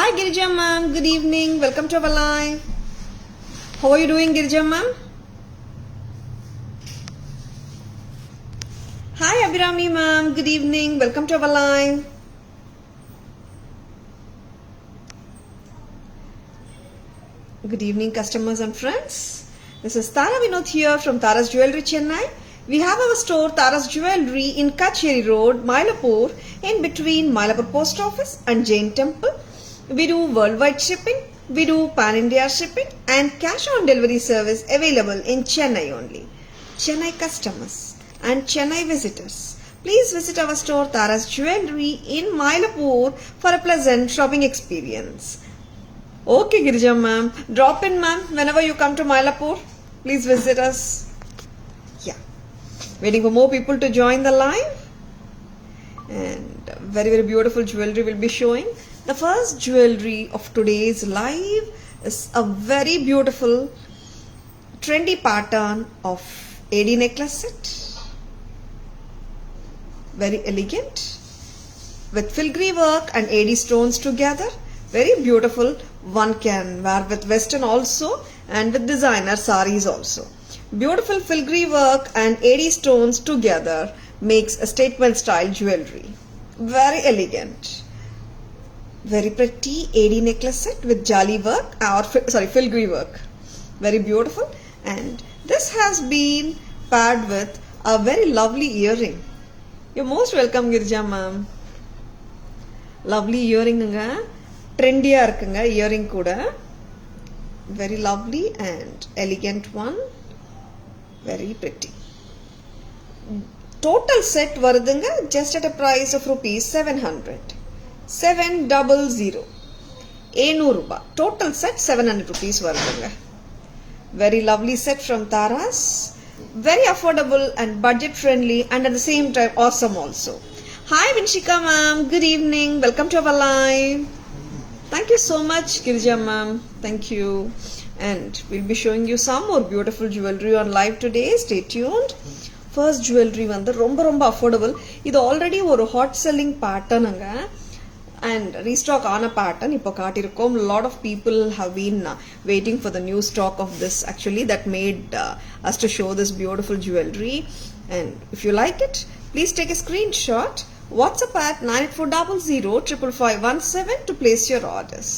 Hi Girija ma'am, good evening. Welcome to our live. How are you doing, Girija ma'am? Hi Abhirami ma'am, good evening. Welcome to our live. Good evening, customers and friends. This is Tara Vinod here from Tara's Jewelry, Chennai. We have our store Tara's Jewelry in Kacheri Road, Mylapore, in between Mylapore Post Office and Jain Temple. We do worldwide shipping, we do pan-India shipping and cash on delivery service available in Chennai only. Chennai customers and Chennai visitors, please visit our store Tara's Jewelry in Mylapore for a pleasant shopping experience. Okay Girija ma'am, drop in ma'am whenever you come to Mylapore. Please visit us. Yeah, waiting for more people to join the live. And very beautiful jewelry will be showing. The first jewelry of today's live is a very beautiful trendy pattern of AD necklace set. Very elegant with filigree work and AD stones together. Very beautiful. One can wear with western also and with designer saris also. Beautiful filigree work and AD stones together makes a statement style jewelry. Very elegant. Very pretty AD necklace set with jali work filigree work. Very beautiful. And this has been paired with a very lovely earring. You're most welcome Girija ma'am. Lovely earring anga. Trendy இருக்குங்க earring கூட. Very lovely and elegant one. Very pretty. Total set வருதுங்க just at a price of rupees 700. 700. 700 ரூபாய். Total set 700 rupees வருதுங்க. Very lovely set from Tara's. Very affordable and budget friendly and at the same time awesome also. Hi Vinshika ma'am, good evening. Welcome to our live. Thank you so much Girija ma'am. Thank you. And we'll be showing you some more beautiful jewelry on live today. Stay tuned. First jewelry வந்து ரொம்ப affordable. இது already ஒரு hot selling pattern அங்க. And restock ஆன pattern இப்போ காட்டிருக்கோம். Lot of people have been waiting for the new stock of this actually that made us to show this beautiful jewelry. And if you like it, please take a screenshot. WhatsApp at 9400 to place your orders.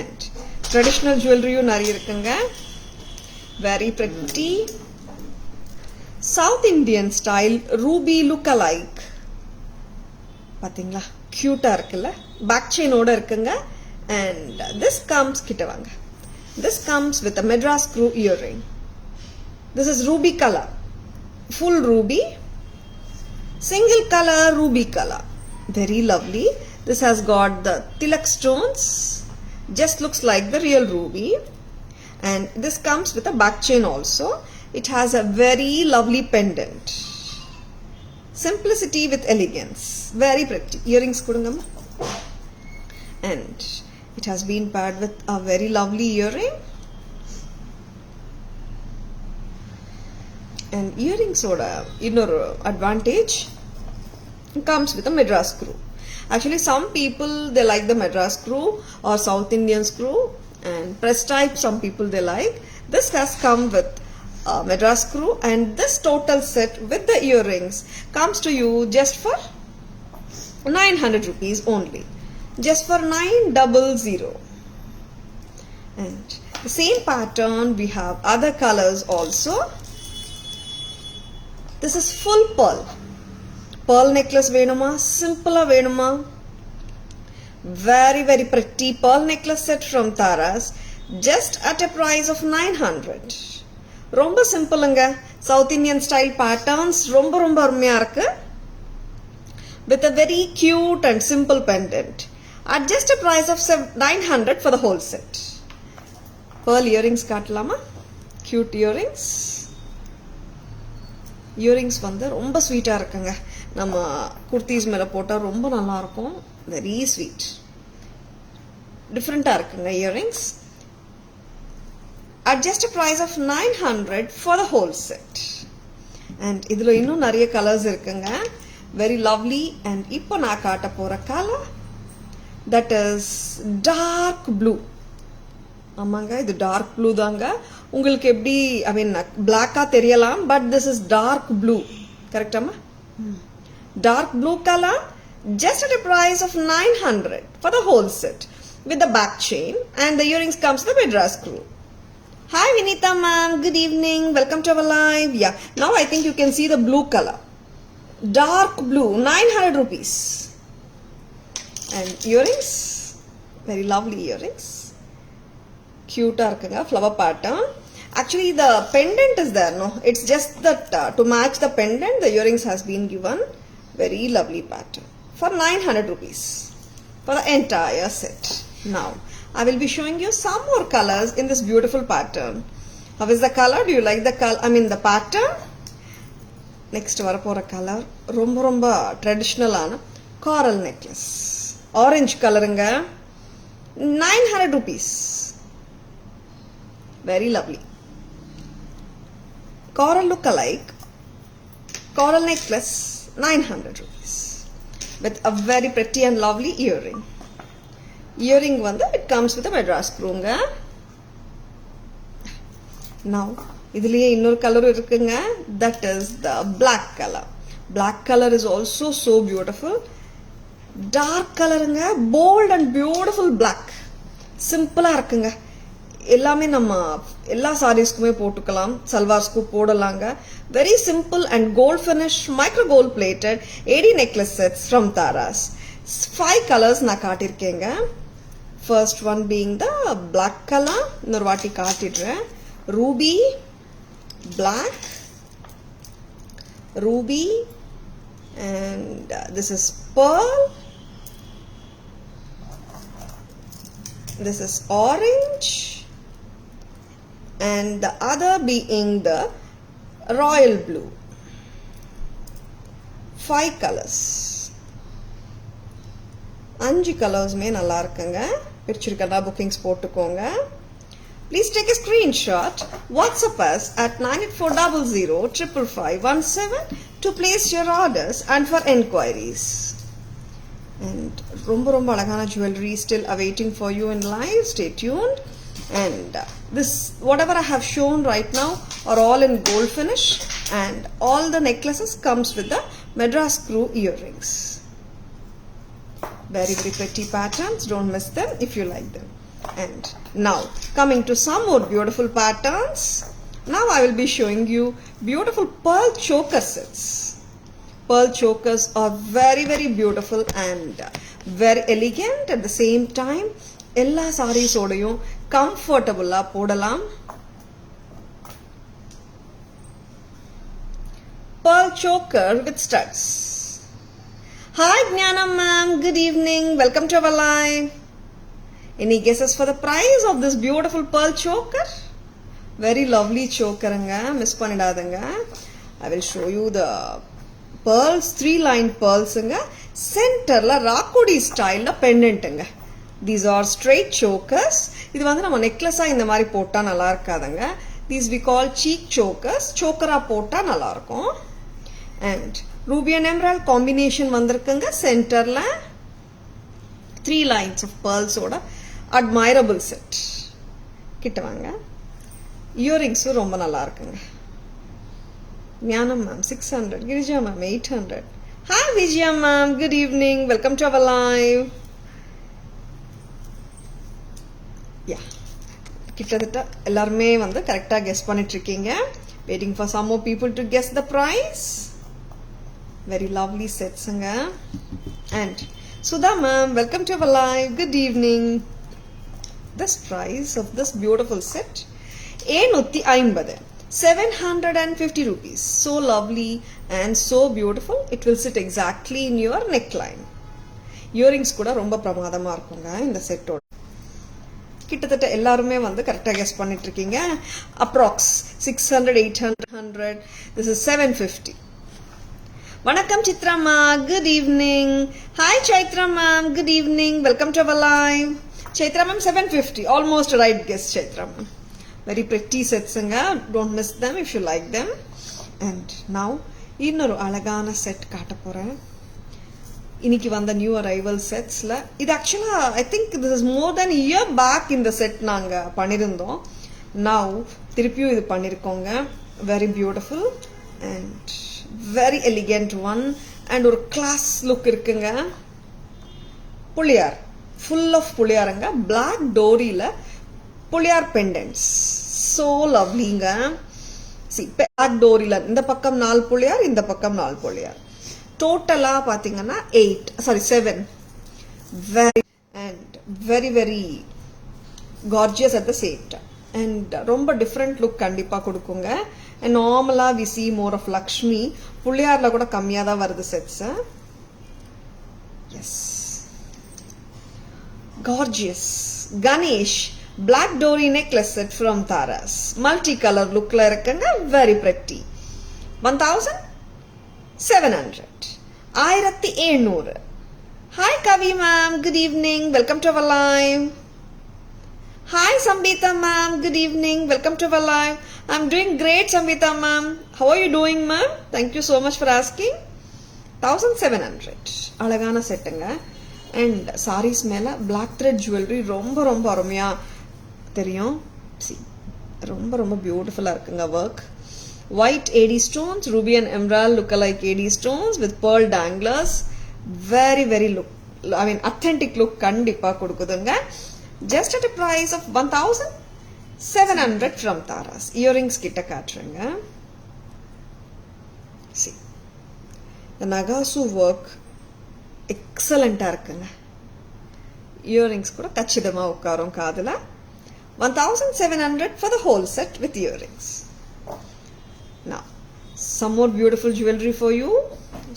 And traditional jewelry நிறைய இருக்குங்க. Very pretty South Indian style ruby look alike. பாத்தீங்களா cute இருக்குல்ல, back chain ஓட இருக்குங்க. And this comes கிட்ட வாங்க. This comes with a Madras screw earring. This is ruby color, full ruby, single color ruby color. Very lovely. This has got the tilak stones, just looks like the real ruby. And this comes with a back chain also. It has a very lovely pendant. Simplicity with elegance. Very pretty. Earrings kudungamma. And it has been paired with a very lovely earring. And earrings oda இன்னொரு advantage comes with a Madras screw. Actually some people they like the Madras screw or South Indian screw, and press type some people they like. This has come with Madras screw, and this total set with the earrings comes to you just for 900 rupees only. Just for 900. And the same pattern we have other colors also. This is full pearl. Pearl necklace venuma, simple venuma. Very pretty pearl necklace set from Tara's just at a price of 900. ரொம்ப சிம்பிளுங்க. South Indian style patterns ரொம்ப அருமையா இருக்கு. With a very cute and simple pendant at just a price of 900 for the whole set. Pearl earrings காட்டலாமா? Cute earrings. Earrings வந்து ரொம்ப ஸ்வீட்டா இருக்குங்க. நம்ம குர்தீஸ் மேல போட்டா ரொம்ப நல்லா இருக்கும். Very sweet. Different இருக்குங்க earrings. At just a price of 900 for the whole set. And இதுல இன்னும் நிறைய கலர்ஸ் இருக்குங்க. Very lovely. And இப்போ நான் காட்ட போற colour that is dark blue. ஆமாங்க, இது டார்க் ப்ளூ தாங்க. உங்களுக்கு எப்படி ஐ மீன் பிளாக்கா தெரியலாம், but this is dark blue. கரெக்டாமா? Dark blue colour, just at a price of 900 for the whole set with the back chain, and the earrings comes with the Madras screw. Hi Vinita ma'am, good evening, welcome to our live. Yeah, now I think you can see the blue color, dark blue, 900 rupees. And earrings, very lovely earrings, cute இருக்குங்க, flower pattern. Actually the pendant is there, no, it's just that to match the pendant the earrings has been given. Very lovely pattern for 900 rupees for the entire set. Now I will be showing you some more colors in this beautiful pattern. How is the color? Do you like the color? I mean the pattern. Next வரப்போற color ரொம்ப ரொம்ப ட்ரெடிஷ்னலான coral necklace, orange colorங்க, 900 rupees. Very lovely coral look alike coral necklace, 900 rupees with a very pretty and lovely earring. Earring வந்து it comes with a Madras screw. Now இதுலயே இன்னொரு colour இருக்குங்க, that is the black color. Black color is also so beautiful. Dark colorங்க, bold and beautiful black. சிம்பிளா இருக்குங்க, எல்லாமே நம்ம எல்லா சாரீஸ்க்குமே போட்டுக்கலாம், சல்வார்ஸ்க்கு போடலாங்க. Very simple and gold finish micro gold plated AD necklace sets from Taras. 5 colours நான் காட்டியிருக்கேங்க. First one being the black colour, இன்னொரு வாட்டி காட்டிடுறேன். Ruby black, ruby, and this is pearl, this is orange, and the other being the royal blue. 5 colors, 5 colors மே நல்லா இருக்குங்க. பிடிச்சிருக்கா bookings போட்டுக்கோங்க. Please take a screenshot, WhatsApp us at 9840055517 to place your orders and for enquiries. And ரொம்ப ரொம்ப அழகான jewelry still awaiting for you in live. Stay tuned. And this whatever I have shown right now are all in gold finish, and all the necklaces comes with the Madras screw earrings. Very very pretty patterns, don't miss them if you like them. And now coming to some more beautiful patterns, now I will be showing you beautiful pearl choker sets. Pearl chokers are very very beautiful and very elegant at the same time. எல்லா sarees ஓடையும் கம்ஃபர்டபுளா போடலாம். Pearl choker with studs. Hi Jnana ma'am, good evening, welcome to our live. Any guesses for the price of this beautiful pearl choker? Very lovely choker anga, miss pannidadanga. I will show you the pearls, 3-line pearls anga, center la rakudi style la pendant anga. These are straight chokers. இது வந்து நம்ம நெக்லஸா இந்த மாதிரி போட்டா நல்லா இருக்காதுங்க. These we call cheek chokers. சோக்கரா போட்டா நல்லா இருக்கும். And ruby and emerald combination வந்திருக்குங்க. சென்டர்ல 3 lines of pearls ஓட admirable set. கிட்ட வாங்க. Earrings ரொம்ப நல்லா இருக்குங்க. ஞானம் ma'am 600, Girija ma'am 800. Hi Vijaya ma'am, good evening, welcome to our live. கிட்டத்தட்ட எல்லாருமே வந்து கரெக்டா கெஸ் பண்ணிட்டு இருக்கீங்க. waiting for some more people to guess the price. Very lovely sets anga. And Sudha ma'am, welcome to our live, good evening. This price of this beautiful set 750, 750 rupees. So lovely and so beautiful. It will sit exactly in your neckline. Earrings கூட ரொம்ப பிரமாதமா இருக்குங்க இந்த செட்டோட. கிட்டத்தட்ட எல்லாருமே வந்து கரெக்டா கெஸ் பண்ணிட்டு இருக்கீங்க. அப்ராக்ஸ் 600, 800, 100. This is 750. வணக்கம் சித்ரா மா, good evening. Hi Chaitra ma'am, good evening, welcome to our live. Chaitra ma'am 750, almost right guess Chaitra ma'am. Very pretty sets anga, don't miss them if you like them. And now இன்னொரு அழகான set காட்ட போறேன். இன்னைக்கு வந்த new arrival செட்ஸ்ல இது ஆக்சுவலா I think this is more than year back இந்த செட் நாங்க பண்ணியிருந்தோம். நவ் திருப்பியும் இது பண்ணிருக்கோங்க. Very beautiful and very elegant one and ஒரு கிளாஸ் லுக் இருக்குங்க. புளியார் ஃபுல் ஆஃப் புளியாருங்க. பிளாக் டோரியில புளியார் பெண்டன்ட்ஸ் சோ லவ்லிங்க. பிளாக் டோரியில இந்த பக்கம் 4 புளியார், இந்த பக்கம் 4 புளியார். டோட்டலா பாத்தீங்கன்னா 7 very very gorgeous at the same time and ரொம்ப டிஃப்ரெண்ட் லுக் கண்டிப்பா கொடுக்குங்க. அண்ட் நார்மலா we see more of Lakshmi. புள்ளியார்ல கூட கம்மியா தான் வருது sets. Yes gorgeous Ganesh black dori necklace set from Taras. Multi colour லுக்ல இருக்குங்க. Very pretty. 1700. 1700. Hi Kavi ma'am, good evening. Welcome to our live. Hi Sambita ma'am, good evening. Welcome to our live. I'm doing great Sambita ma'am. How are you doing ma'am? Thank you so much for asking. 1700. அழகான செட்டுங்க. And saris மேல black thread jewellery ரொம்ப ரொம்ப அருமையா தெரியும். ரொம்ப ரொம்ப பியூட்டிஃபுல்லா இருக்குங்க work. White AD stones, ruby and emerald look-alike AD stones with pearl danglers. Very very look, I mean authentic look kandipa kodukudunga. Just at a price of 1700 from Taras. Earrings kitta kaatrenga. See the Nagasu work excellent ah irukanga. Earrings kuda kachidama ukkarum kaadula. 1700 for the whole set with earrings. Now some more beautiful jewelry for you.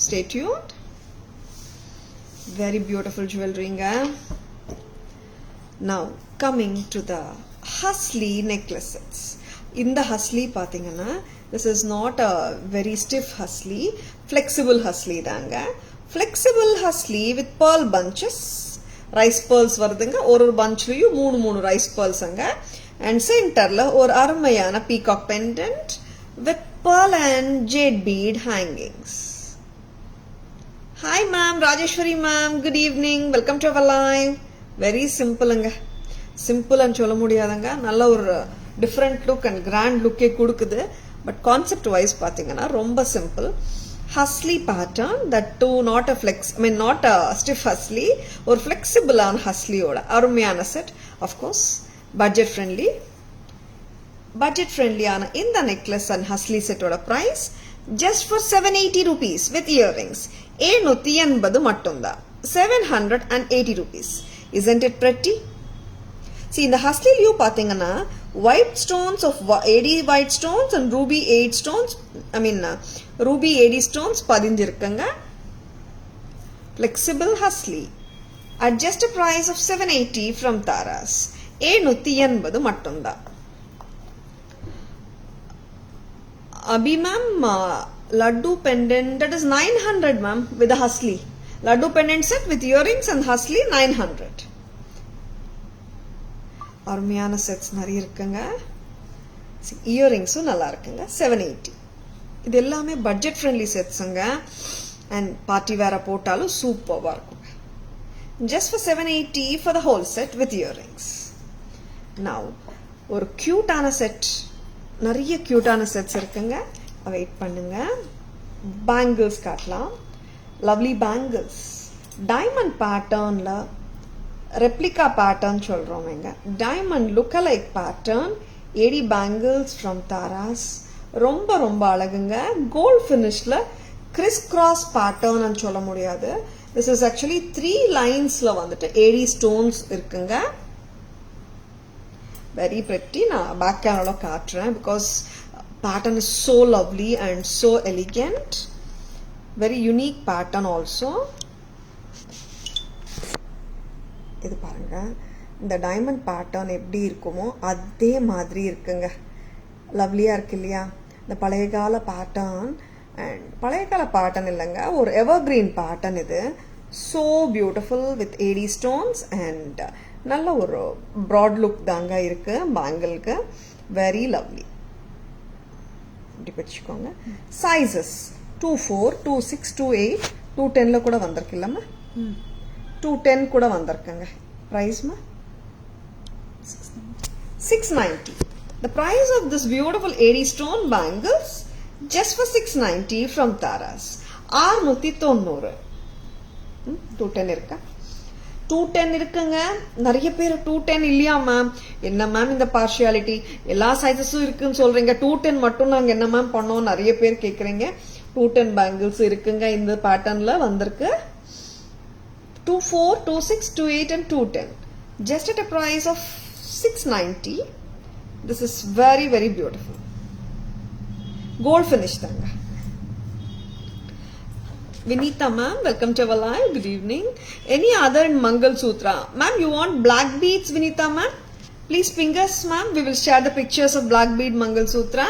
Stay tuned. Very beautiful jewelry nga. Now coming to the Hasli necklace sets. In the Hasli pathingana, this is not a very stiff Hasli, flexible Hasli danga. Flexible Hasli with pearl bunches. Rice pearls varudunga. Oru bunch lu 3 rice pearls anga. And center la or armayana peacock pendant with pearl and jade bead hangings. Hi ma'am, Rajeshwari ma'am, good evening. Welcome to our live. Very simple anga. Simple and சொல்ல முடியாதங்க. நல்ல ஒரு different look and grand look கொடுக்குது. But concept wise பாத்தீங்கன்னா ரொம்ப simple. Hasli pattern, that too not a not a stiff Hasli, or flexible on Hasli oda அருமையான set. Of course, budget friendly. Budget friendly ஆன இந்த necklace and Hasli set oda price just for 780 rupees with earrings. 780 மட்டும்தான். 780 rupees. Isn't it pretty? See in the Hasli liu பாத்தீங்கன்னா white stones of AD white stones and ruby 8 stones, ruby AD stones பதிஞ்சிருக்குங்க. Flexible Hasli at just a price of 780 from Taras. 780 மட்டும்தான். Abhi ma'am, laddu pendant, that is 900 ma'am with the Hasli. Laddu pendant set with earrings and Hasli 900. அருமையான sets நிறைய இருக்குங்க. இயரிங்ஸும் நல்லா இருக்குங்க. 780. இது எல்லாமே budget friendly செட்ஸுங்க. And party வேற போட்டாலும் சூப்பராக இருக்குங்க. Just for 780 for the whole set with earrings. Now ஒரு கியூட்டான செட், நிறைய கியூட்டான செட்ஸ் இருக்குங்க. வெயிட் பண்ணுங்க. பேங்கிள்ஸ் காட்டலாம். லவ்லி பேங்கிள்ஸ் டைமண்ட் பேட்டர்ன்ல ரெப்ளிகா பேட்டர்ன் சொல்றோமேங்க. Diamond lookalike pattern AD bangles from Taras. ரொம்ப ரொம்ப அழகுங்க. கோல்ட் ஃபினிஷ்ல கிறிஸ் கிராஸ் பேட்டர்ன் சொல்ல முடியாது. திஸ் இஸ் ஆக்சுவலி 3 லைன்ஸ்ல வந்துட்டு ஏடி ஸ்டோன்ஸ் இருக்குங்க. Very pretty. நான் பேக் கேமரால காட்டுறேன். Because pattern is so lovely and so elegant. Very unique pattern also. இது பாருங்க. இந்த டைமண்ட் பேட்டர்ன் எப்படி இருக்குமோ அதே மாதிரி இருக்குங்க. லவ்லியா இருக்கு இல்லையா? இந்த பழைய கால பேட்டர்ன். அண்ட் பழைய கால பேட்டர்ன் இல்லைங்க, ஒரு எவர்கிரீன் பேட்டர்ன் இது. so beautiful with AD stones and நல்ல ஒரு broad look தாங்க இருக்கு பேங்கிள்க்கு. very lovely. இப்படி வச்சுக்கோங்க. sizes 24, 26, 28, 210 கூட வந்திருக்குல்லம்மா 210 கூட வந்திருக்குங்க பிரைஸ்மா 690. The price of this beautiful 80 stone bangles just for 690 from Taras. 690. 210 இருக்கா 210 இருக்குங்க நிறைய பேர் 210 இல்லையா மேம் என்ன மேம் இந்த பார்ஷியாலிட்டி எல்லா சைஸஸும் இருக்குன்னு சொல்றீங்க 210 மட்டும் நாங்க என்ன மேம் பண்ணோம் நிறைய பேர் கேக்குறீங்க 210 பேங்கிள்ஸ் இருக்குங்க இந்த பேட்டர்ன்ல வந்திருக்கு 24 26 28 and 210 just at a price of 690. This is very very beautiful gold finish தாங்க Vinita ma'am, welcome to our live. Good evening. Any other in Mangal Sutra? Ma'am, you want black beads, Vinita ma'am? Please ping us, ma'am. We will share the pictures of black bead Mangal Sutra.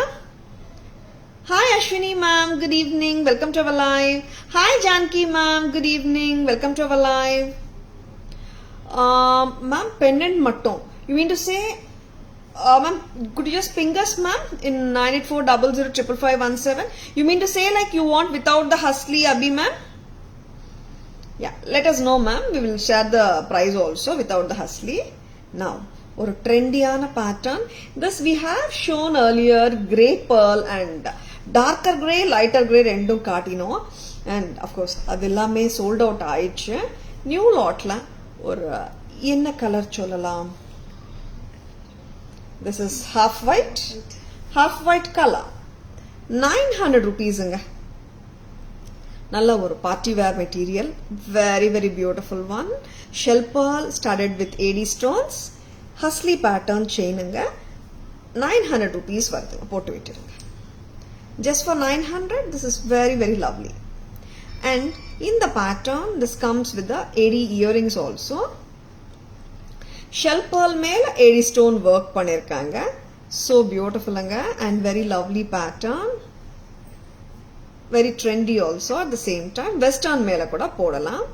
Hi Ashwini ma'am, good evening. Welcome to our live. Hi Janki ma'am, good evening. Welcome to our live. Ma'am, pendant matton. You mean to say, ma'am, could you just ping us, ma'am, in 9840055517? You mean to say like you want without the Hasli Abhi, ma'am? Yeah, let us know, ma'am. We will share the price also without the Hasli. Now, or trendiana pattern. This we have shown earlier, grey pearl and darker grey, lighter grey rendum kaatino. And of course, adellame sold out aichu. New lot la or enna color sollalam. This is half white color 900 rupees anga nalla oru party wear material very very beautiful one shell pearl studded with AD stones Hasli pattern chain anga 900 rupees varudhu pottu vittirunga just for 900. This is very very lovely and in the pattern this comes with the AD earrings also. Shell pearl மேல 80 stone work பண்ணிருக்காங்க so beautiful anga and very lovely pattern very trendy also at the same time western மேல கூட போடலாம்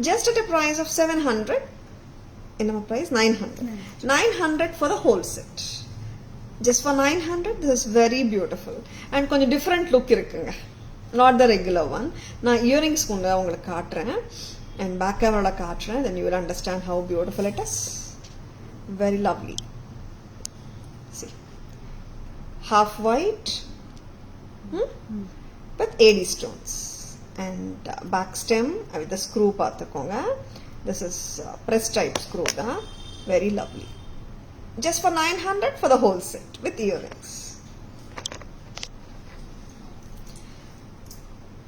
just at a price of 700. என்னமா price 900 for the whole set just for 900. This is very beautiful and கொஞ்சம் different look இருக்குங்க not the regular one. நான் earrings கொண்டு உங்களுக்கு காட்டுறேன் and back camera காட்டுறேன் then you will understand how beautiful it is. Very lovely. See, half white with AD stones and back stem with the screw paathukonga. This is press type screw da very lovely just for 900 for the whole set with earrings.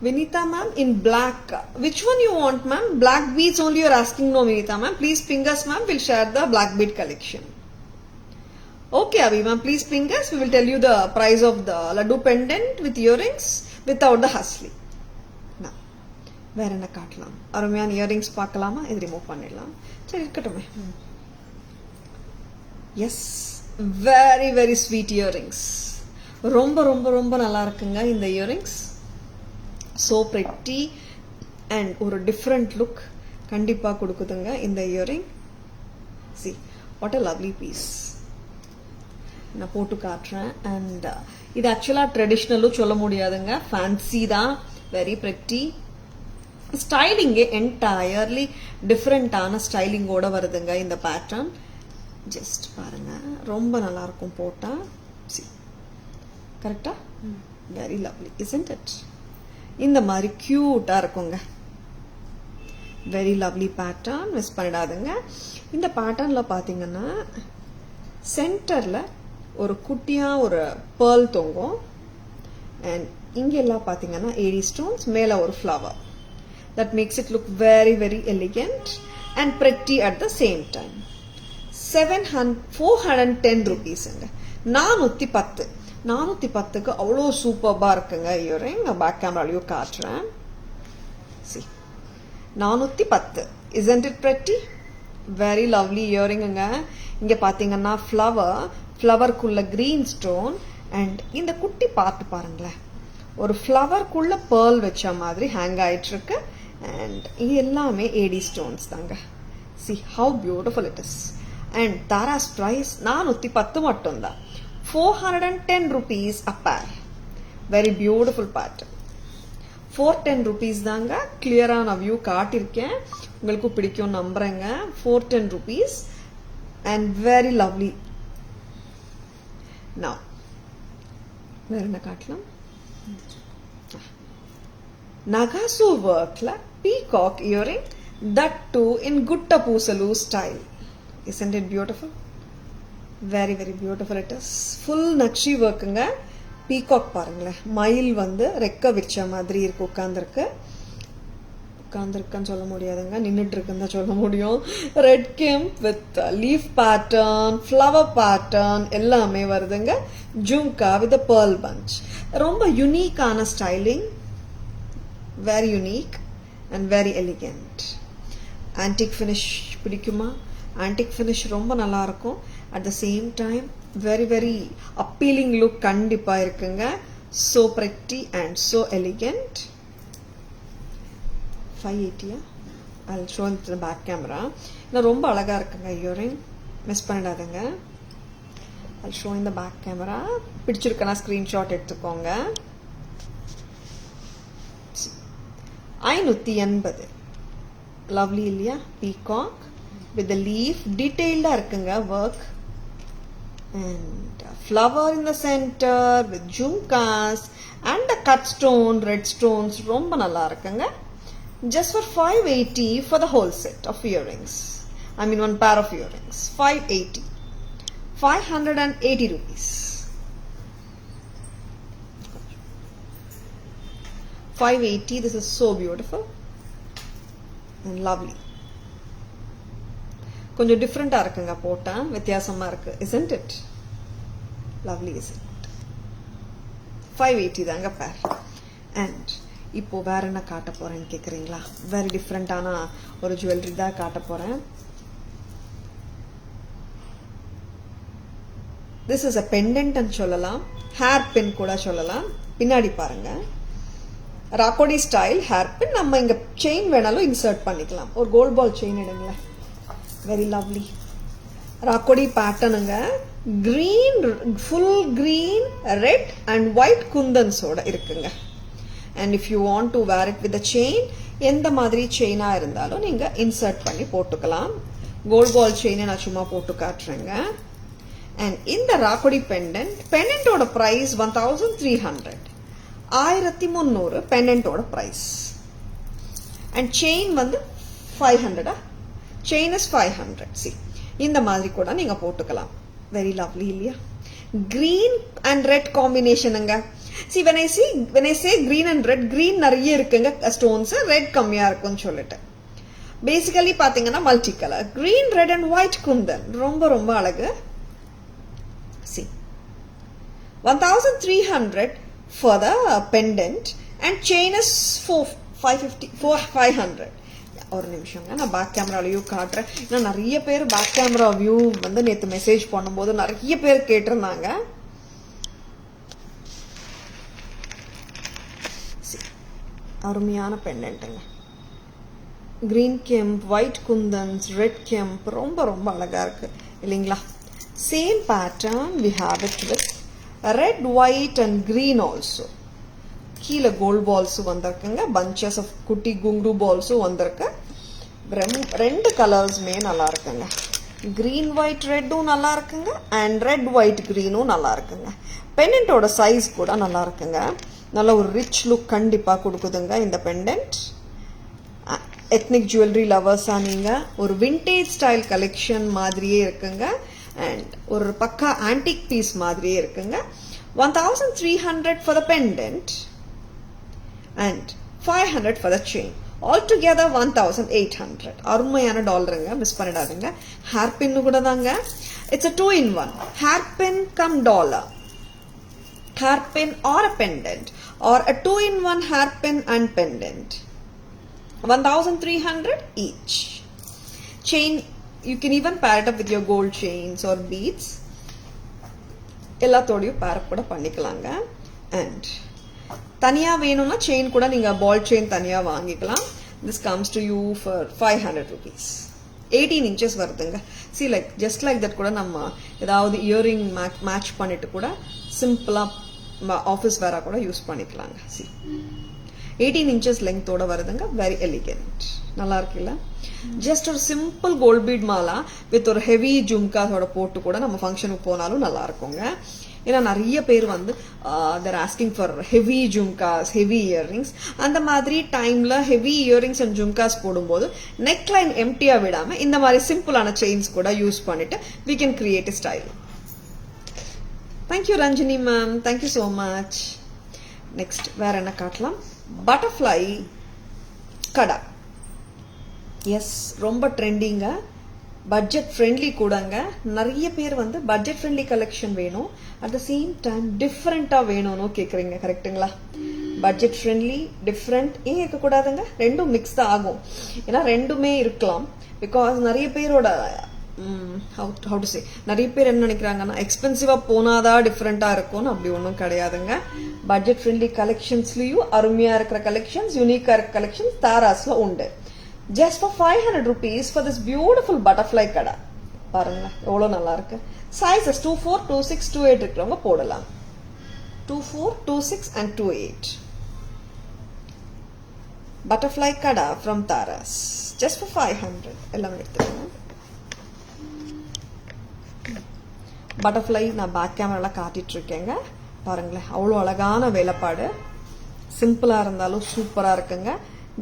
Vinita ma'am in black, which one you want ma'am? Black beads only you are asking? No Vinita ma'am, please ping us ma'am, we'll share the black bead collection. Okay Abhi ma'am, please ping us, we will tell you the price of the laddu pendant with earrings without the Hasli. Now வேற என்ன காட்டலாம் அருமையான earrings பார்க்கலாமா இது remove பண்ணிடலாம் சரி இருக்கட்டுமே yes very very sweet earrings ரொம்ப ரொம்ப ரொம்ப நல்லா இருக்குங்க இந்த இயரிங்ஸ் so pretty and ஒரு different look கண்டிப்பா கொடுக்குதுங்க இந்த earring. See what a lovely piece. நான் போட்டு காட்டுறேன் and இது ஆக்சுவலா ட்ரெடிஷனலும் சொல்ல முடியாதுங்க ஃபேன்சி தான் very pretty. ஸ்டைலிங் என்டையர்லி டிஃப்ரெண்டான ஸ்டைலிங்கோட வருதுங்க இந்த பேட்டர்ன் ஜஸ்ட் பாருங்க ரொம்ப நல்லா இருக்கும் போட்டா see கரெக்டா very lovely isn't it? இந்த மாதிரி கியூட்டா இருக்குங்க வெரி லவ்லி பேட்டர்ன் மிஸ் பண்ணிடாதுங்க இந்த பேட்டர்ன்ல பாத்தீங்கன்னா சென்டர்ல ஒரு குட்டியா ஒரு pearl தொங்கும் and இங்க எல்லாம் பாத்தீங்கன்னா 80 stones மேல ஒரு flower that makes it look very very elegant and pretty at the same time. 410 rupees ங்க 410க்கு அவ்வளோ சூப்பர்பா இருக்குங்க இயரிங் நான் பேக் கேமராலயும் காட்டுறேன் see 410 isn't it pretty very lovely earring ங்க இங்க பாத்தீங்கன்னா ஃப்ளவர்க்குள்ள green stone and இந்த குட்டி பார்ட் பாருங்களேன் ஒரு ஃப்ளவர்க்குள்ள pearl வச்ச மாதிரி ஹேங் ஆயிட்டு இருக்கு and இது எல்லாமே 80 stones தாங்க see how beautiful it is and Tara's price 410 மட்டும் தான் 410 rupees a pair. Very beautiful pattern. 410 rupees தாங்க. கிளியரா நான் வியூ காட்டியிருக்கேன், உங்களுக்கு பிடிக்கும் நம்புறேங்க. 410 rupees and very lovely. Now வேற என்ன காட்டலாம்? Nagasu workல peacock earring, that too in Gutta Poosalu style. Isn't it beautiful? Very very beautiful it is. Full nakshi workங்க. peacock பாருங்களேன், மயில் வந்து ரெக்க விச்ச மாதிரி இருக்கு. உட்கார்ந்துருக்குன்னு சொல்ல முடியாதுங்க, நின்றுட்டு இருக்குன்னு தான் சொல்ல முடியும். Red kemp with leaf pattern, flower pattern எல்லாமே வருதுங்க. Jhumka with pearl bunch. ரொம்ப யூனிக்கான styling, very unique and very elegant. Antique finish பிடிக்குமா? Antique finish ரொம்ப நல்லா இருக்கும். At the same time very very appealing look கண்டிப்பா இருக்குங்க. So pretty and so elegant. 580. I'll show it to the back camera. இது ரொம்ப அழகா இருக்குங்க earring, மிஸ் பண்ணிடாதீங்க. I'll show in the back camera. பிடிச்சிருக்கனா ஸ்கிரீன்ஷாட் எடுத்துக்கோங்க. 580. லவ்லி இல்லையா? பீகாக் வித் லீஃப், டீடைல்டா இருக்குங்க work, and flower in the centre with jhumkas and cut stone, red stones ரொம்ப நல்லா இருக்குங்க. Just for 580 for the whole set of earrings. I mean one pair of earrings. 580. 580 rupees. 580. This is so beautiful and lovely. கொஞ்சம் டிஃப்ரெண்டா இருக்குங்க, போட்டா வித்தியாசமா இருக்கு. Isn't it? Lovely, isn't it? 580 தாங்க பேர். And இப்போ வேற என்ன காட்ட போறேன்னு கேக்குறீங்களா? வெரி டிஃப்ரெண்டான ஒரு ஜுவல்லரி தான் காட்ட போறேன். This is a pendant ன்னு சொல்லலாம், ஹேர் பின் கூட சொல்லலாம். பின்னாடி பாருங்க, ராக்கோடி ஸ்டைல் ஹேர் பின். நம்ம இங்க செயின் வேணாலும் இன்சர்ட் பண்ணிக்கலாம். ஒரு கோல்ட் பால் செயின் எடுங்களேன். வெரி லவ்லி ராக்கோடி பேட்டர்னுங்க. Green, full green, red and white குந்தன்ஸோட இருக்குங்க. And if you want to wear it with a chain, எந்த மாதிரி செயினா இருந்தாலும் நீங்க இன்சர்ட் பண்ணி போட்டுக்கலாம். கோல்ட் பால் செயின் நான் சும்மா போட்டு காட்டுறேங்க. And இந்த ராக்கோடி பெண்டன்டோட பிரைஸ் 1300. 1300 பெண்டன்டோட பிரைஸ். அண்ட் செயின் வந்து 500. Chain is 500. See, இந்த மாதிரி கூட நீங்க போட்டுக்கலாம். வெரி லவ்லி இல்லையா? கிரீன் அண்ட் ரெட் காம்பினேஷனுங்க. See, when I say green and red, green நிறைய இருக்குங்க ஸ்டோன்ஸ், ரெட் கம்மியா இருக்குன்னு சொல்லிட்டு. பேசிக்கலி பாத்தீங்கன்னா multi colour, green, red and white Kundan ரொம்ப ரொம்ப அழகு. See, 1300 for the pendant and chain is 500. ஒரு நிமிஷங்க, நான் பேக் கேமரா வியூ காட்டுறேன். ஏன்னா நிறைய பேர் பேக் கேமரா வியூ வந்து நேற்று மெசேஜ் பண்ணும்போது நிறைய பேர் கேட்டிருந்தாங்க. அருமையான பெண்டன்ட்டுங்க. Green kemp, white kundans, red kemp ரொம்ப ரொம்ப அழகா இருக்கு இல்லைங்களா? Same pattern we have it with red, white and green also. கீழே கோல்ட் பால்ஸும் வந்திருக்குங்க, பஞ்சஸ் ஆஃப் குட்டி குங்கு பால்ஸும் வந்திருக்கு. ரெண்டு கலர்ஸுமே நல்லா இருக்குங்க. கிரீன் ஒயிட் ரெட்டும் நல்லா இருக்குங்க, அண்ட் ரெட் ஒயிட் கிரீனும் நல்லா இருக்குங்க. பெண்டன்ட்டோட சைஸ் கூட நல்லா இருக்குங்க. நல்ல ஒரு ரிச் லுக் கண்டிப்பா கொடுக்குதுங்க இந்த பெண்டன்ட். எத்னிக் ஜுவல்லரி லவர்ஸா நீங்க ஒரு விண்டேஜ் ஸ்டைல் கலெக்ஷன் மாதிரியே இருக்குங்க, அண்ட் ஒரு பக்கா ஆன்டிக் பீஸ் மாதிரியே இருக்குங்க. 1300 for the pendant and 500 for the chain. Altogether 1800. அருமையான டாலருங்க, மிஸ் பண்ணிடாதுங்க. ஹேர் பின் கூட தாங்க. It's a 2-in-1 hair pin cum dollar, hair pin or a pendant, or a 2-in-1 hair pin and pendant. 1300 each. Chain, you can even pair it up with your gold chains or beads. எல்லாத்தோடையும் பேர் கூட பண்ணிக்கலாங்க. And தனியா வேணும்னா chain கூட நீங்க பால் chain தனியா வாங்கிக்கலாம். This comes to you for 500 rupees. 18 inches வருதுங்க. See like just like that கூட நம்ம ஏதாவது இயரிங் மேட்ச் பண்ணிட்டு கூட சிம்பிளா ஆஃபீஸ் வேற கூட யூஸ் பண்ணிக்கலாங்க. சி 18 inches லெங்த்தோட வருதுங்க. வெரி எலிகென்ட், நல்லா இருக்குல்ல. ஜஸ்ட் ஒரு simple gold bead mala with ஒரு ஹெவி ஜும்காஸோட போட்டு கூட நம்ம ஃபங்க்ஷனுக்கு போனாலும் நல்லா இருக்குங்க. ஏன்னா நிறைய பேர் வந்து they're asking for heavy jhumkas, heavy earrings. அந்த மாதிரி டைம்ல ஹெவி இயர்ரிங்ஸ் அண்ட் ஜும்காஸ் போடும்போது நெக் லைன் எம்டியா விடாம இந்த மாதிரி சிம்பிளான செயின்ஸ் கூட யூஸ் பண்ணிட்டு we can create a style. Thank you Ranjini ma'am, thank you so much. Next வேற என்ன காட்டலாம்? பட்டர்ஃப்ளை கடா. எஸ், ரொம்ப ட்ரெண்டிங்க, பட்ஜெட் ஃப்ரெண்ட்லி கூடங்க. நிறைய பேர் வந்து பட்ஜெட் ஃப்ரெண்ட்லி கலெக்ஷன் வேணும், அட் த சேம் டைம் டிஃப்ரெண்டா வேணும்னு கேட்குறீங்க. கரெக்டுங்களா? பட்ஜெட் ஃப்ரெண்ட்லி டிஃப்ரெண்ட் ஏன் இருக்கக்கூடாதுங்க? ரெண்டும் மிக்ஸ் தான் ஆகும். ஏன்னா ரெண்டுமே இருக்கலாம். பிகாஸ் நிறைய பேரோட how to say, நிறைய பேர் என்ன நினைக்கிறாங்கன்னா எக்ஸ்பென்சிவா போனாதான் டிஃப்ரெண்டா இருக்கும்னு. அப்படி ஒன்றும் கிடையாதுங்க. பட்ஜெட் ஃப்ரெண்ட்லி கலெக்ஷன்ஸ்லயும் அருமையா இருக்கிற கலெக்ஷன்ஸ், யூனிக்கா இருக்கிற கலெக்ஷன்ஸ் தாராஸ்ல உண்டு. Just for 500 rupees for this beautiful butterfly kada. பாருங்க எவ்வளோ நல்லா இருக்கு. சைஸஸ் 24, 26, 28 இருக்கிறவங்க போடலாம். 24, 26 and 28. Butterfly kada from Taras. Just for 500. எல்லாம் எடுத்துக்கோங்க. பட்டர்ஃப்ளை நான் பேக் கேமரால காட்டிட்டு இருக்கேங்க. பாருங்களேன் அவ்வளோ அழகான வேலைப்பாடு. சிம்பிளா இருந்தாலும் சூப்பரா இருக்குங்க.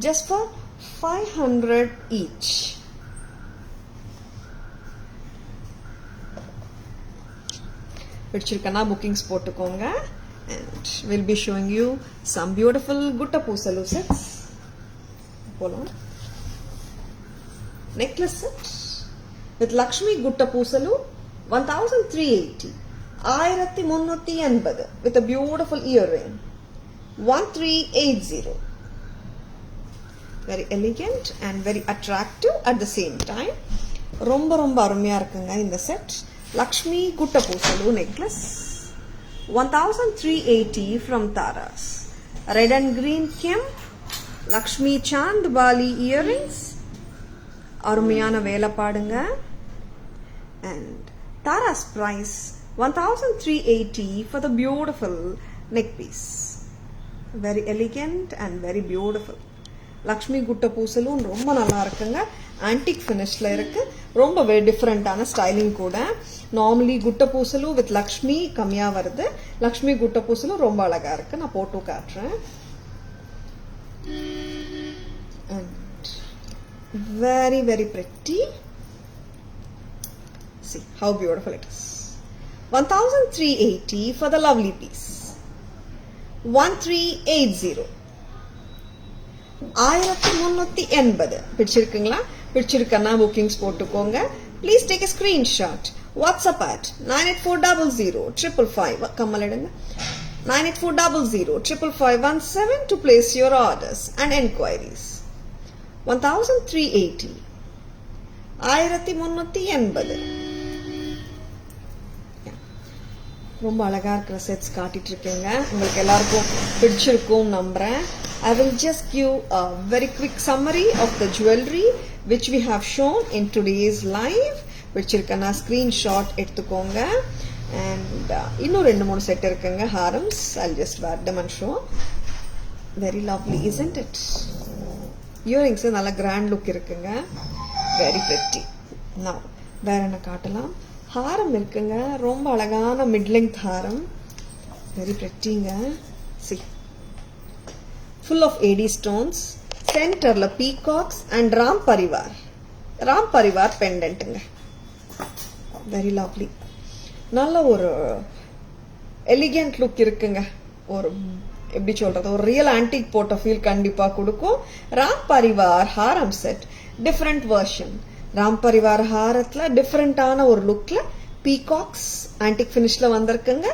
Just for 500 each. பிடிச்சிருக்கனா bookings போட்டுக்கோங்க. And we'll be showing you some beautiful Gutta Poosalu sets. போலாம். Necklace set with Lakshmi Gutta Poosalu 1380. 1380 with a beautiful earring. 1380. Very elegant and very attractive at the same time. ரொம்ப ரொம்ப அருமையா இருக்குங்க இந்த set. Lakshmi குட்ட பூசலு necklace 1380 from Taras. Red and green kemp, Lakshmi Chand Bali earrings. அருமையான வேலைப்பாடுங்க. And Taras price 1380 for the beautiful neck piece. Very elegant and very beautiful. Lakshmi குட்ட பூசலும் ரொம்ப நல்லா இருக்குங்க. ஆன்டிக் ஃபினிஷ்ல இருக்கு. ரொம்ப வெரி டிஃப்ரெண்டான ஸ்டைலிங் கூட. நார்மலி குட்ட பூசலும் வித் லக்ஷ்மி கம்மியா வருது. லக்ஷ்மி குட்ட பூசலும் ரொம்ப அழகா இருக்கு. நான் போட்டு காட்டுறேன். Very very pretty. See how beautiful it is. 1380 for the lovely piece. 1380. 1380. பிடிச்சிருக்குங்களா? பிடிச்சிருக்கன்னா bookings போட்டுக்கோங்க. Please take a screenshot. WhatsApp at 98400 கம்மல் எடுங்க. 98400 to place your orders and enquiries. 1380. 1380. ரொம்ப அழகா இருக்கிற செட்ஸ் காட்டிட்டு இருக்கேங்க. உங்களுக்கு எல்லாருக்கும் பிடிச்சிருக்கும் நம்புறேன். I will just give a very quick summary of the jewelry which we have shown in today's live. பிடிச்சிருக்கனா screenshot எடுத்துக்கோங்க. And இன்னும் 2-3 செட் இருக்குங்க harams. I'll just wear them and show. Very lovely, isn't it? Earrings நல்ல grand look இருக்குங்க. Very pretty. Now வேற என்ன காட்டலாம்? ஹாரம் இருக்குங்க. ரொம்ப அழகான mid length Haram. Very prettyங்க. See. Full of AD stones. Centerல peacocks and Ram Parivar pendantங்க. Very lovely. நல்ல ஒரு எலிகென்ட் லுக் இருக்குங்க. ஒரு எப்படி சொல்றது, ஒரு ரியல் ஆன்டிக் போட்ட ஃபீல் கண்டிப்பா கொடுக்கும். ராம் பரிவார் ஹாரம் set different version. Ram Parivar ஹாரத்துல டிஃபரெண்டான ஒரு லுக்ல பீகாக்ஸ் ஆன்டிக் ஃபினிஷ்ல வந்திருக்குங்க.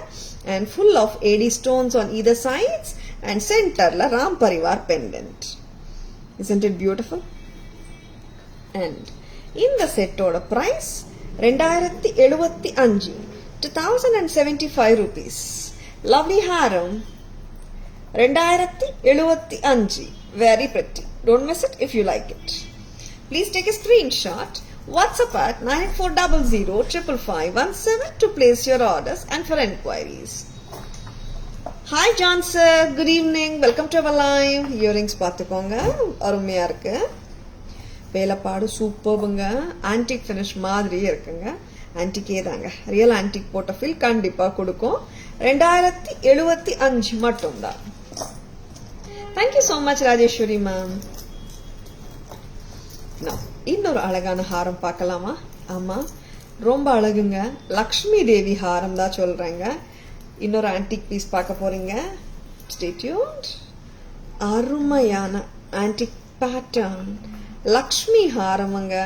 And full of AD stones on either sides and centerல Ram Parivar pendant. Isn't it beautiful? And இந்த செட்டோட price 2075, 2075 rupees. Lovely haram 2075. Very pretty. Don't miss it if you like it. Please take a screenshot. WhatsApp at 98400 55517 to place your orders and for enquiries. Hi John sir, good evening, welcome to our live. Earrings பார்த்துக்கோங்க, அருமையா இருக்கு. வேலைப்பாடு சூப்பர்ங்க, antique finish மாதிரியே இருக்குங்க. ஆன்டிக்கே தாங்க, real antique போட்ட feel கண்டிப்பா கொடுக்கும். 2075 மட்டும்தான். Thank you so much Rajeshwari ma'am. இன்னொரு அழகான ஹாரம் பார்க்கலாமா? ஆமா, ரொம்ப அழகுங்க. லக்ஷ்மி தேவி ஹாரம் தான் சொல்றேங்க. இன்னொரு ஆன்டிக் பீஸ் பார்க்க போறீங்க. Stay tuned. அருமையான ஆன்டிக் பேட்டர்ன் லக்ஷ்மி ஹாரமுங்க.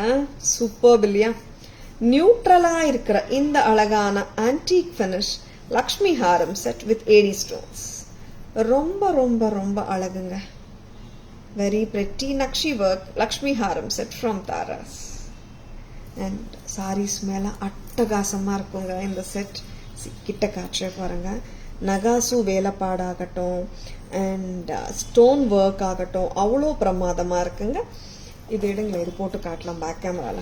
சூப்பர் இல்லையா? நியூட்ரலா இருக்கிற இந்த அழகான antique finish Lakshmi Haram set with AD stones. ரொம்ப ரொம்ப ரொம்ப அழகுங்க. Very pretty Nakshi work Lakshmi Haram set from Taras. And sarees மேல அட்டகாசமா இருக்குங்க இந்த செட். கிட்ட காட்சியை பாருங்க. நகாசு வேலைப்பாடாகட்டும் அண்ட் ஸ்டோன் ஒர்க் ஆகட்டும் அவ்வளோ பிரமாதமா இருக்குங்க. இது எடுங்களேன், இது போட்டு காட்டலாம் பேக் கேமரால.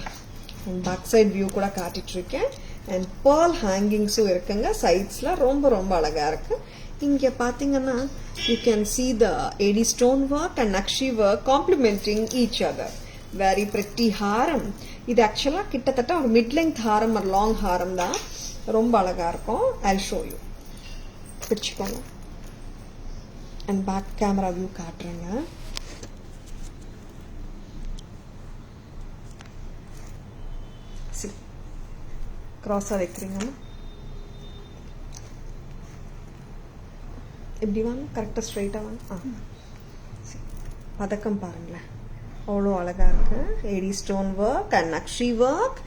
பேக் சைட் வியூ கூட காட்டிட்டு இருக்கேன். அண்ட் பேர்ல் ஹேங்கிங்ஸும் இருக்குங்க சைட்ஸ்ல. ரொம்ப ரொம்ப அழகா இருக்கு. இங்க பாத்தீங்கன்னா you can see the AD stone work and Nakshi work complementing each other. Very pretty ஹாரம். இது ஆக்சுவலா கிட்டத்தட்ட ஒரு மிட் லெங்த் ஹாரம், ஒரு லாங் ஹாரம் தான். ரொம்ப அழகா இருக்கும். I'll show you. பிடிச்சுக்கோங்க. அண்ட் பேக் கேமரா வியூ காட்டுறேங்க. கிராஸா வைக்கிறீங்கன்னா இப்படி வாங்க, கரெக்டாக ஸ்ட்ரைட்டாக வாங்க. பதக்கம் பாருங்களேன், அவ்வளோ அழகாக இருக்கு. AD stone work and nakshi work.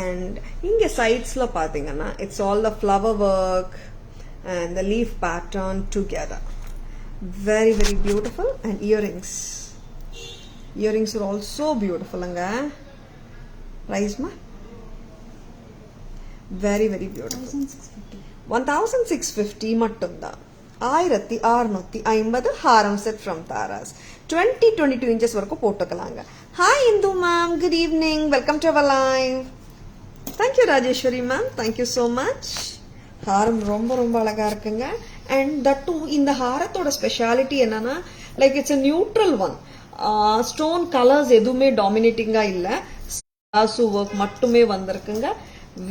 And இங்கே சைட்ஸில் பார்த்தீங்கன்னா it's all the flower work and the leaf pattern together. Very very beautiful. And earrings are also பியூட்டிஃபுல்லுங்க. ப்ரைஸ்மா வெரி வெரி பியூட்டிஃபுல். 1650 மட்டும்தான். 1650 ஹாரம் செட் ஃப்ரம் தாராஸ். 20-22 இன்ச்சஸ் வரைக்கும் போட்டுக்கலாங்க. Hi Indu ma'am, good evening, welcome to our live. Thank you Rajeswari ma'am, thank you so much. ஹாரம் ரொம்ப ரொம்ப அழகா இருக்குங்க. அண்ட் தட் டூ, இந்த ஹாரத்தோட ஸ்பெஷாலிட்டி என்னன்னா like it's a neutral one. Stone colours எதுவுமே டாமினேட்டிங்கா இல்ல, சாசு ஒர்க் மட்டுமே வந்திருக்குங்க.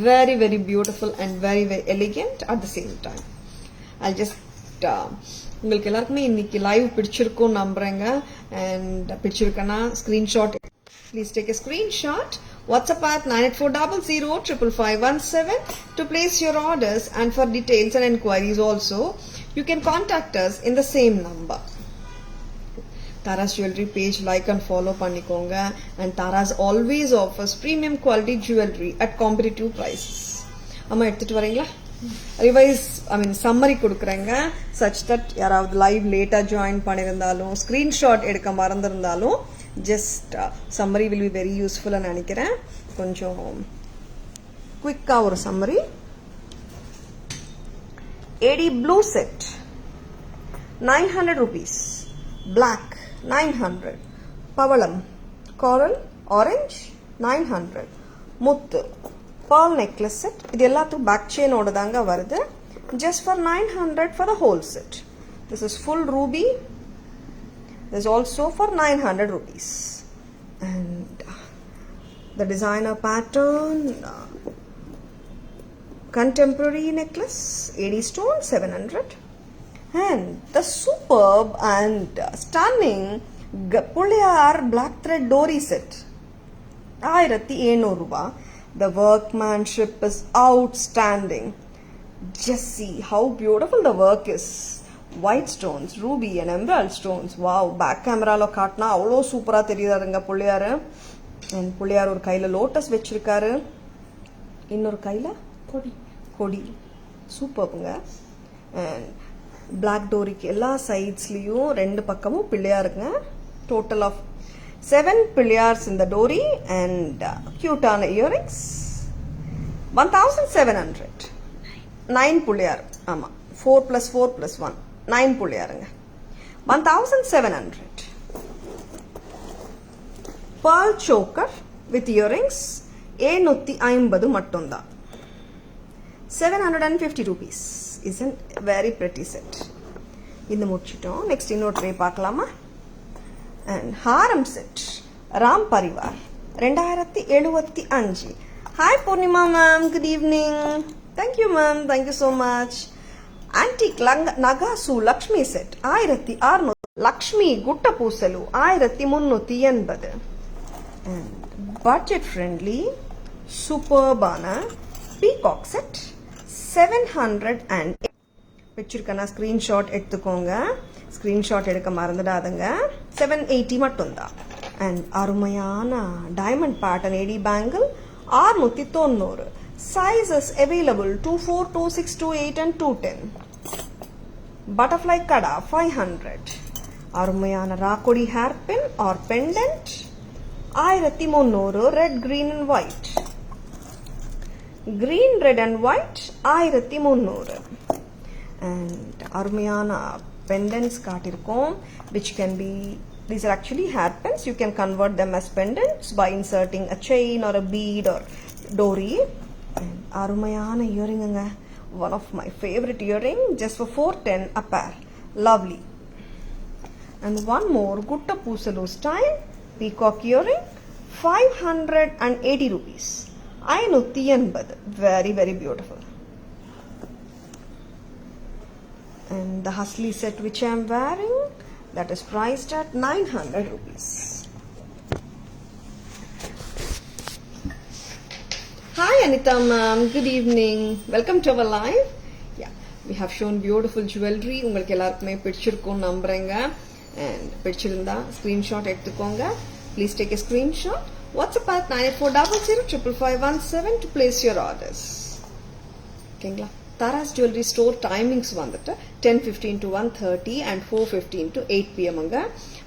Very very beautiful and very very elegant at the same time. I'll just உங்களுக்கு எல்லாருக்குமே இன்னைக்கு லைவ் பிடிச்சிருக்கும் நம்புறேங்க. அண்ட் பிடிச்சிருக்கனா screenshot, please take a screenshot. WhatsApp at 9840055517 to place your orders, and for details and enquiries also you can contact us in the same number. Taras Jewelry page like and follow பண்ணிக்கோங்க. And Taras always offers premium quality jewelry at competitive prices. அம்மா எடுத்துட்டு வரீங்களா? Revise summary கொடுக்குறேங்க. Such that யாராவது live லேட்டா join பண்ணியிருந்தாலும் screenshot எடுக்க மறந்துருந்தாலும் just summary will be very யூஸ்ஃபுல்லா நினைக்கிறேன். கொஞ்சம் குவிக்கா ஒரு summary. AD blue set 900 rupees, black 900, பவளம் coral orange 900, முத்து pearl necklace set. இது எல்லாத்துக்கும் பேக் செயினோட தாங்க வருது. just for 900 for the whole set. This is full ruby. This is also for 900 rupees. And the designer pattern contemporary necklace, AD stone 700. And the superb and stunning Pulliyar black thread dory set 1700 ரூபாய். The workmanship is outstanding. Just see how beautiful the work is. White stones, ruby and emerald stones. Wow, back camera lo kaatna avlo super ah theriyadunga Pillaiyar. And புள்ளியார் ஒரு கையில lotus வெச்சிருக்காரு, இன்னொரு கையில கொடி. சூப்பர்ங்க. And black doryக்கு எல்லா சைட்ஸ்லயும் ரெண்டு பக்கமும் பிள்ளையாருங்க. Total of 7 pillars in the dory and cute on earrings. 1700. 9 pulliyar. Ama 4 plus 4 plus 1 9 pulliyarunga. 1700. Pearl choker with earrings 750 mattumda. 750 rupees. Isn't very pretty set. இது முடிச்சிட்டோம். நெக்ஸ்ட் இன்னொரு ட்ரே பார்க்கலாமா? அண்ட் ஹாரம் set Ram Parivar 2075. Hi Poornima ma'am, good evening. Thank you ma'am, thank you so much. Antique நகாசு Lakshmi set 1600. Lakshmi குட்ட பூசலு 1380. And budget friendly சூப்பர்பான peacock set 700. வச்சிருக்கேன்னா ஸ்க்ரீன்ஷாட் எடுத்துக்கோங்க. ஸ்க்ரீன்ஷாட் எடுக்க மறந்துடாதுங்க. 780 மட்டும்தான். அண்ட் அருமையான diamond pattern AD bangle 690. Sizes available 24, 26, 28 and 210. Butterfly kada 500. அருமையான ராக்கொடி hair pin or pendant 1300. Red, green and white. Green, red and white 1300. And அருமையான pendants காட்டிருக்கோம், which can be, these are actually hairpins. You can convert them as pendants by inserting a chain or a bead or dory. And அருமையான இயரிங்குங்க, one of my favorite earring, just for 410 a pair. Lovely. And one more gutta poosalu style peacock earring 580 rupees. 580. Very, very beautiful. And the Hasli set which I am wearing, that is priced at 900 rupees. Hi Anita ma'am, good evening. Welcome to our live. Yeah, we have shown beautiful jewelry. உங்களுக்கு எல்லாருக்குமே பிடிச்சிருக்கும் நம்புறேங்க. And பிடிச்சிருந்தா screenshot எடுத்துக்கோங்க. Please take a screenshot. WhatsApp at 9400055517 to place your orders. ஓகேங்களா? Tara's jewellery store timings வந்துட்டு 10:15 to 1:30 and 4:15 to 8 p.m.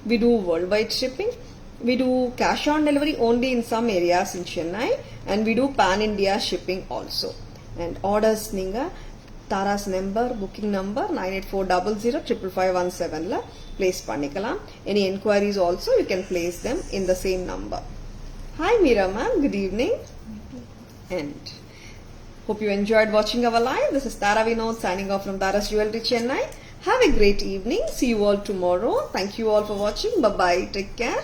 We do worldwide shipping. We do cash on delivery only in some areas in Chennai, and we do pan-India shipping also. And orders நீங்க Tara's number, booking number 9840055517 ல place பண்ணிக்கலாம். Any enquiries also you can place them in the same number. Hi Meera ma'am, good evening. And hope you enjoyed watching our live. This is Tara Vinod signing off from Tara's Jewelry Chennai. Have a great evening. See you all tomorrow. Thank you all for watching. Bye-bye. Take care.